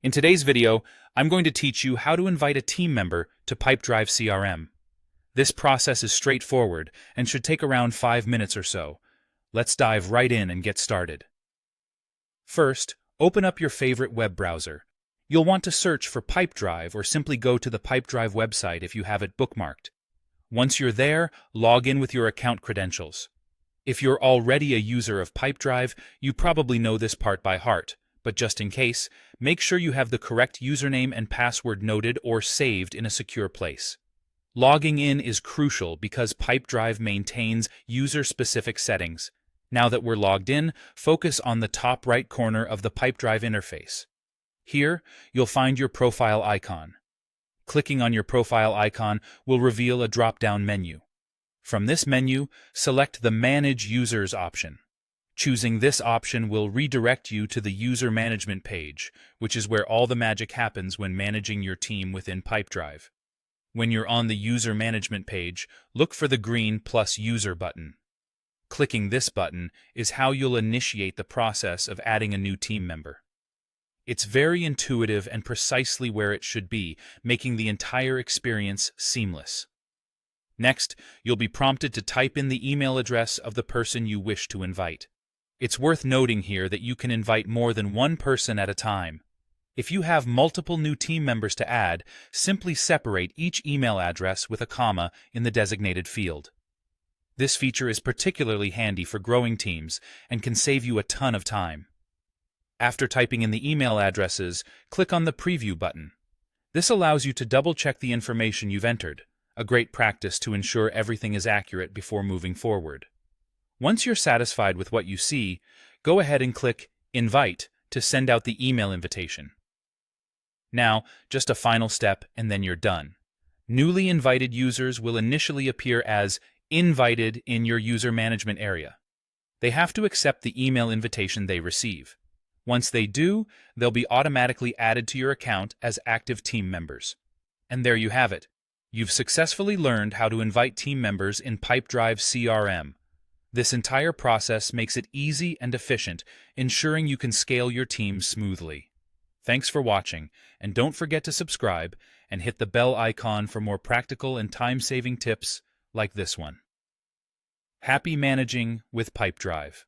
In today's video, I'm going to teach you how to invite a team member to Pipedrive CRM. This process is straightforward and should take around 5 minutes or so. Let's dive right in and get started. First, open up your favorite web browser. You'll want to search for Pipedrive or simply go to the Pipedrive website if you have it bookmarked. Once you're there, log in with your account credentials. If you're already a user of Pipedrive, you probably know this part by heart. But just in case, make sure you have the correct username and password noted or saved in a secure place. Logging in is crucial because Pipedrive maintains user-specific settings. Now that we're logged in, focus on the top right corner of the Pipedrive interface. Here, you'll find your profile icon. Clicking on your profile icon will reveal a drop-down menu. From this menu, select the Manage Users option. Choosing this option will redirect you to the User Management page, which is where all the magic happens when managing your team within Pipedrive. When you're on the User Management page, look for the green Plus User button. Clicking this button is how you'll initiate the process of adding a new team member. It's very intuitive and precisely where it should be, making the entire experience seamless. Next, you'll be prompted to type in the email address of the person you wish to invite. It's worth noting here that you can invite more than one person at a time. If you have multiple new team members to add, simply separate each email address with a comma in the designated field. This feature is particularly handy for growing teams and can save you a ton of time. After typing in the email addresses, click on the Preview button. This allows you to double-check the information you've entered, a great practice to ensure everything is accurate before moving forward. Once you're satisfied with what you see, go ahead and click Invite to send out the email invitation. Now, just a final step and then you're done. Newly invited users will initially appear as invited in your user management area. They have to accept the email invitation they receive. Once they do, they'll be automatically added to your account as active team members. And there you have it. You've successfully learned how to invite team members in Pipedrive CRM. This entire process makes it easy and efficient, ensuring you can scale your team smoothly. Thanks for watching, and don't forget to subscribe and hit the bell icon for more practical and time-saving tips like this one. Happy managing with Pipedrive.